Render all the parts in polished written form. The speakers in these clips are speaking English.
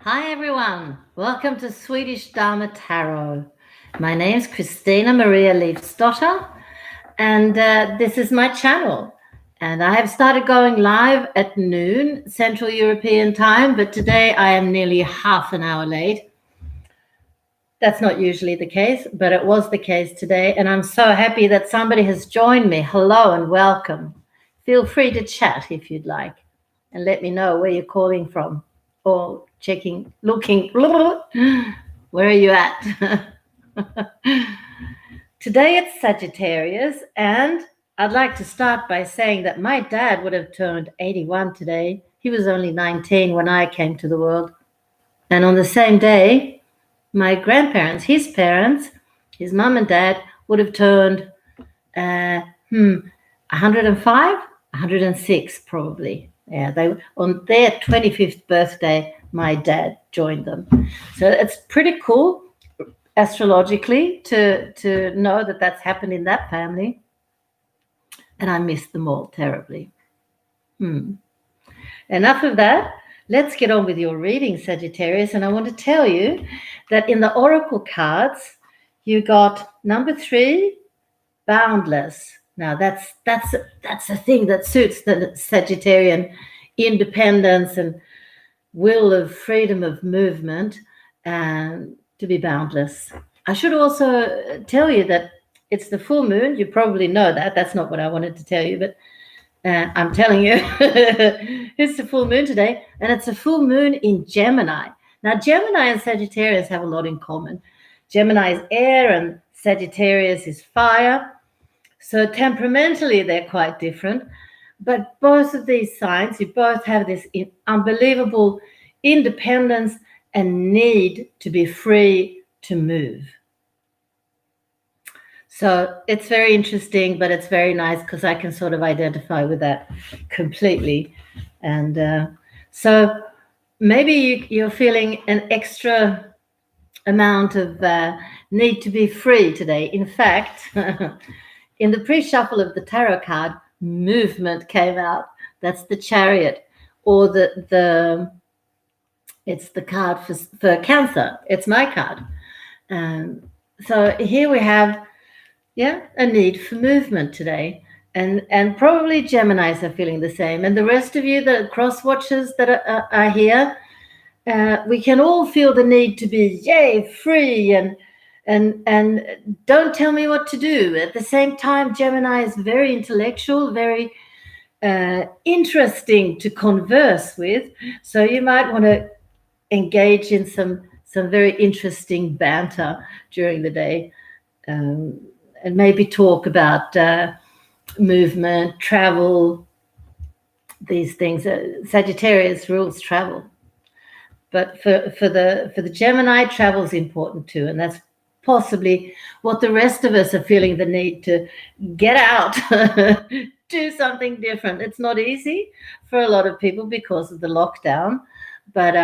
Hi everyone, welcome to Swedish Dharma Tarot. My name is christinamarialeifsdotter and this is my channel. And I have started going live at noon Central European time, but today I am nearly half an hour late. That's not usually the case, but it was the case today, and I'm so happy that somebody has joined me. Hello and welcome. Feel free to chat if you'd like and let me know where you're calling from. Or looking, where are you at? Today it's Sagittarius, and I'd like to start by saying that my dad would have turned 81 today. He was only 19 when I came to the world. And on the same day, my grandparents, his parents, his mum and dad would have turned 105, 106 probably. Yeah, they on their 25th birthday, my dad joined them. So it's pretty cool astrologically to know that that's happened in that family. And I miss them all terribly. Enough of that. Let's get on with your reading, Sagittarius. And I want to tell you that in the oracle cards, you got number 3, boundless. Now that's a thing that suits the Sagittarian independence and will of freedom of movement and to be boundless. I should also tell you that it's the full moon. You probably know that. That's not what I wanted to tell you, but I'm telling you, it's the full moon today, and it's a full moon in Gemini. Now, Gemini and Sagittarius have a lot in common. Gemini is air and Sagittarius is fire. So temperamentally, they're quite different. But both of these signs, you both have this unbelievable independence and need to be free to move. So it's very interesting, but it's very nice because I can sort of identify with that completely. And so maybe you're feeling an extra amount of need to be free today. In fact, in the pre-shuffle of the tarot card, movement came out. That's the Chariot, or it's the card for Cancer. It's my card. So here we have, a need for movement today. And probably Geminis are feeling the same. And the rest of you, the cross watchers that are here, we can all feel the need to be, free and don't tell me what to do. At the same time, Gemini is very intellectual, very interesting to converse with. So you might want to engage in some very interesting banter during the day, and maybe talk about movement, travel, these things. Sagittarius rules travel. But for the Gemini, travel is important too, and that's possibly what the rest of us are feeling the need to get out, do something different. It's not easy for a lot of people because of the lockdown, but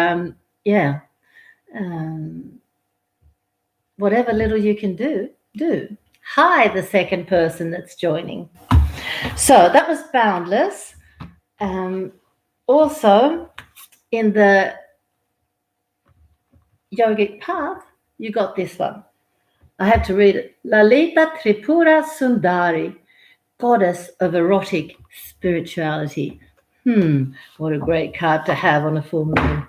whatever little you can do. Hi, the second person that's joining. So that was boundless. Also, in the yogic path, you got this one. I have to read it. Lalita Tripura Sundari, goddess of erotic spirituality. What a great card to have on a full moon.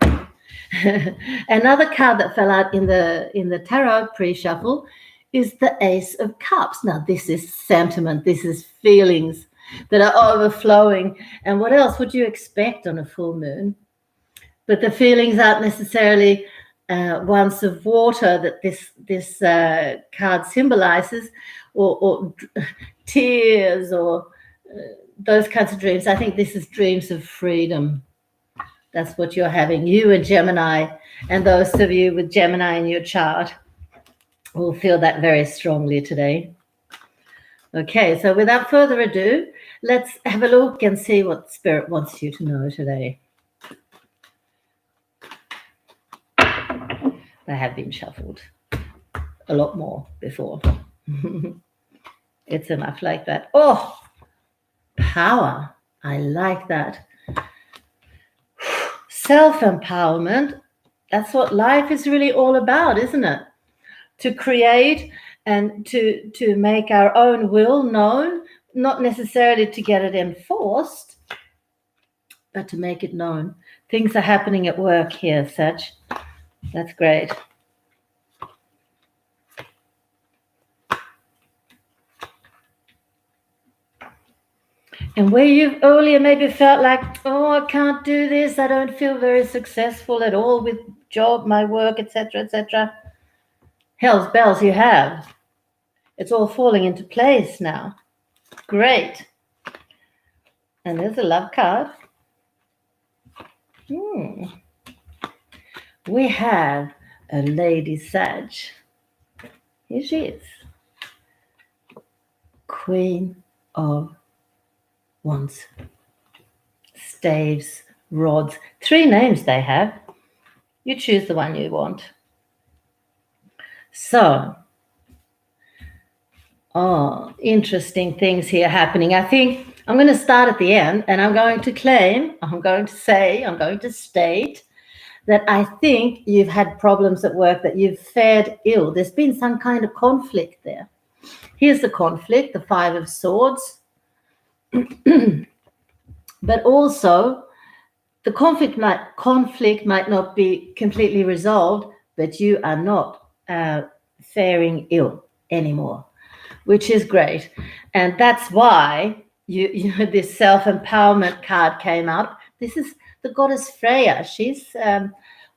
Another card that fell out in the tarot pre-shuffle is the Ace of Cups. Now, this is sentiment. This is feelings that are overflowing. And what else would you expect on a full moon? But the feelings aren't necessarily ones of water that this card symbolizes, or tears, or those kinds of dreams. I think this is dreams of freedom. That's what you're having. You and Gemini, and those of you with Gemini in your chart will feel that very strongly today. Okay, so without further ado, let's have a look and see what Spirit wants you to know today. They have been shuffled a lot more before. It's enough like that. Oh, power. I like that. self-empowerment. That's what life is really all about, isn't it? To create and to make our own will known, not necessarily to get it enforced, but to make it known. Things are happening at work here, Sag. That's great. And where you've earlier maybe felt like, oh, I can't do this, I don't feel very successful at all with job, my work, etc., etc. Hell's bells, you have. It's all falling into place now. Great. And there's a love card. We have a Lady Sag. Here she is. Queen of Wands. Staves, rods. 3 names they have. You choose the one you want. So, interesting things here happening. I think I'm going to start at the end, and I'm going to claim, I'm going to state that I think you've had problems at work, that you've fared ill. There's been some kind of conflict there. Here's the conflict, the 5 of Swords. But also, the conflict might not be completely resolved, but you are not faring ill anymore, which is great. And that's why this self-empowerment card came up. This is the goddess Freya. She's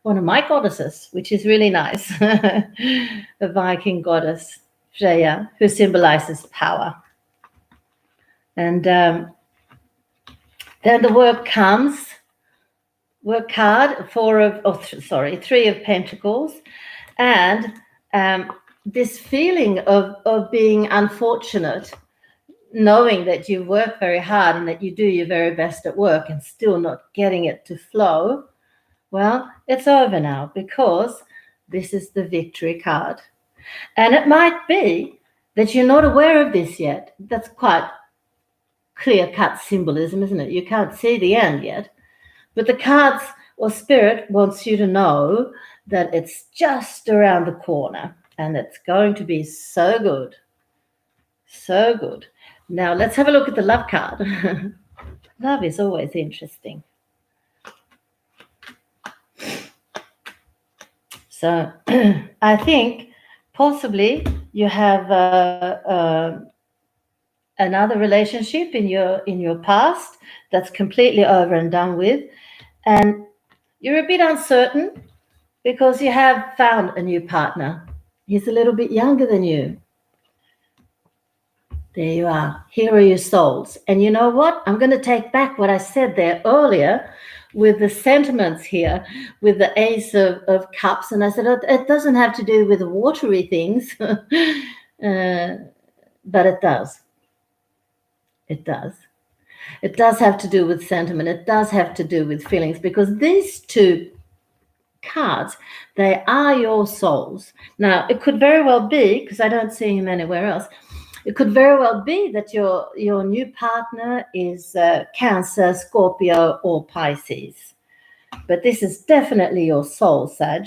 one of my goddesses, which is really nice. The Viking goddess Freya, who symbolizes power. And then the work comes. Work card, 3 of Pentacles, and this feeling of being unfortunate, knowing that you work very hard and that you do your very best at work and still not getting it to flow. Well, it's over now, because this is the Victory card. And it might be that you're not aware of this yet. That's quite clear-cut symbolism, isn't it? You can't see the end yet. But the cards or spirit wants you to know that it's just around the corner, and it's going to be so good. So good. Now, let's have a look at the love card. Love is always interesting. So I think possibly you have another relationship in your past that's completely over and done with, and you're a bit uncertain because you have found a new partner. He's a little bit younger than you. There you are. Here are your souls. And you know what? I'm going to take back what I said there earlier with the sentiments here, with the Ace of Cups. And I said, oh, it doesn't have to do with the watery things, but it does. It does. It does have to do with sentiment. It does have to do with feelings, because these 2 cards, they are your souls. Now, it could very well be, because I don't see him anywhere else, it could very well be that your new partner is Cancer, Scorpio, or Pisces. But this is definitely your soul, Sag.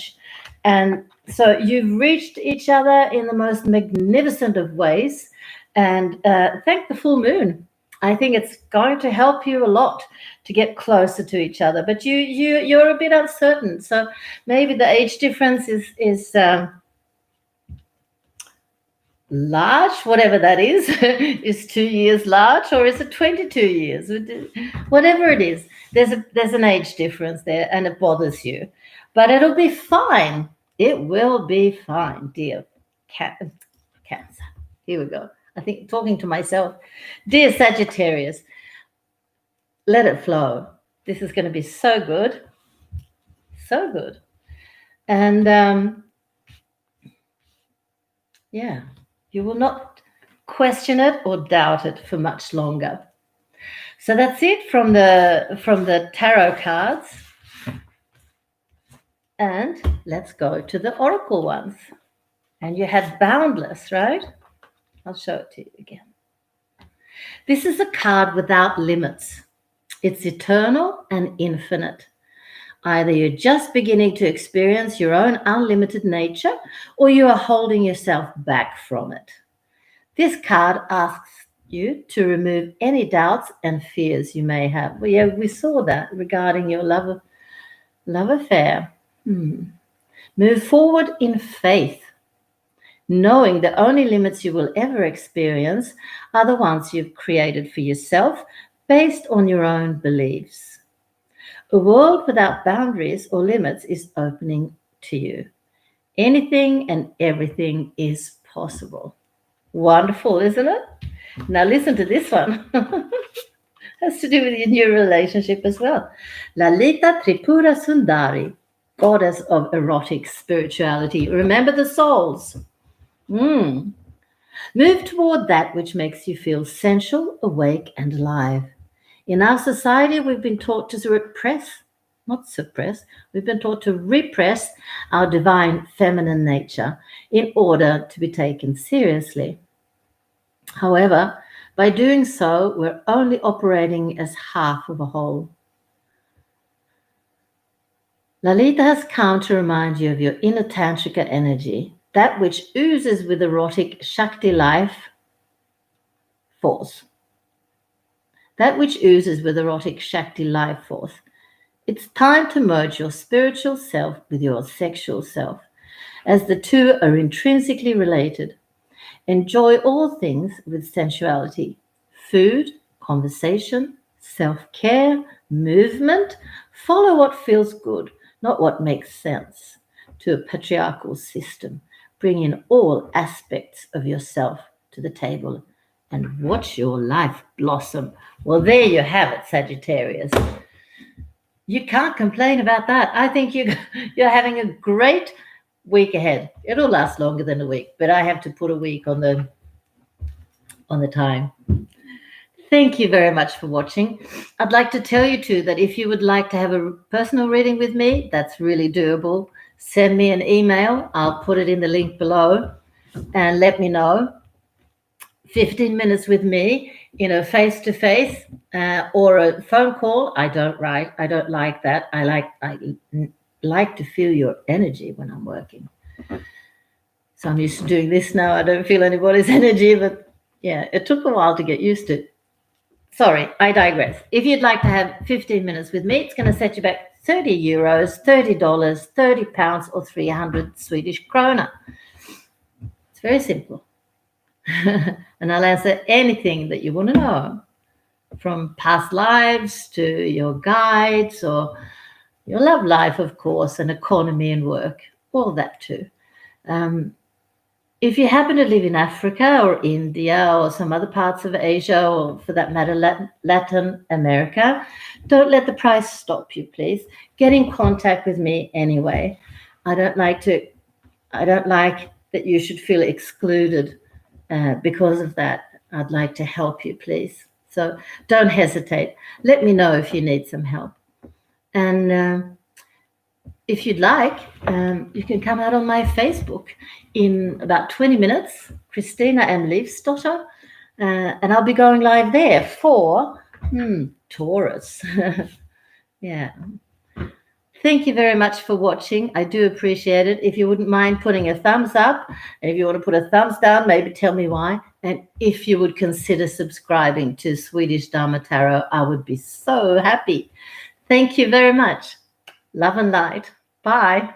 And so you've reached each other in the most magnificent of ways. And thank the full moon. I think it's going to help you a lot to get closer to each other. But you're a bit uncertain. So maybe the age difference is large, whatever that is. Is 2 years large, or is it 22 years? Whatever it is, there's an age difference there, and it bothers you. But it'll be fine. It will be fine, dear Cancer. Here we go. I think talking to myself. Dear Sagittarius, let it flow. This is going to be so good. So good. And yeah, you will not question it or doubt it for much longer. So that's it from the tarot cards. And let's go to the oracle ones. And you had Boundless, right? I'll show it to you again. This is a card without limits. It's eternal and infinite. Either you're just beginning to experience your own unlimited nature, or you are holding yourself back from it. This card asks you to remove any doubts and fears you may have. Well, yeah, we saw that regarding your love affair. Move forward in faith, knowing the only limits you will ever experience are the ones you've created for yourself based on your own beliefs. A world without boundaries or limits is opening to you. Anything and everything is possible. Wonderful, isn't it? Now listen to this one. Has to do with your new relationship as well. Lalita Tripura Sundari, goddess of erotic spirituality. Remember the souls. Move toward that which makes you feel sensual, awake, and alive. In our society, we've been taught to repress, not suppress, we've been taught to repress our divine feminine nature in order to be taken seriously. However, by doing so, we're only operating as half of a whole. Lalita has come to remind you of your inner tantrika energy, that which oozes with erotic Shakti life force. That which oozes with erotic Shakti life force. It's time to merge your spiritual self with your sexual self, as the two are intrinsically related. Enjoy all things with sensuality: food, conversation, self-care, movement. Follow what feels good, not what makes sense, to a patriarchal system. Bring in all aspects of yourself to the table and watch your life blossom. Well, there you have it, Sagittarius. You can't complain about that. I think you're having a great week ahead. It'll last longer than a week, but I have to put a week on the time. Thank you very much for watching. I'd like to tell you too that if you would like to have a personal reading with me, that's really doable. Send me an email. I'll put it in the link below and let me know. 15 minutes with me, face-to-face or a phone call. I don't like that. I like to feel your energy when I'm working. So I'm used to doing this now. I don't feel anybody's energy, but yeah, it took a while to get used to. Sorry, I digress. If you'd like to have 15 minutes with me, it's going to set you back €30, $30, £30, or 300 Swedish krona. It's very simple. And I'll answer anything that you want to know, from past lives to your guides or your love life, of course, and economy and work, all that too. If you happen to live in Africa or India or some other parts of Asia, or for that matter, Latin America, don't let the price stop you, please. Get in contact with me anyway. I don't like that you should feel excluded because of that. I'd like to help you, please. So don't hesitate. Let me know if you need some help. And if you'd like, you can come out on my Facebook in about 20 minutes, christinamarialeifsdotter, and I'll be going live there for Taurus. Yeah. Thank you very much for watching. I do appreciate it. If you wouldn't mind putting a thumbs up, and if you want to put a thumbs down, maybe tell me why. And if you would consider subscribing to Swedish Dharma Tarot, I would be so happy. Thank you very much. Love and light. Bye.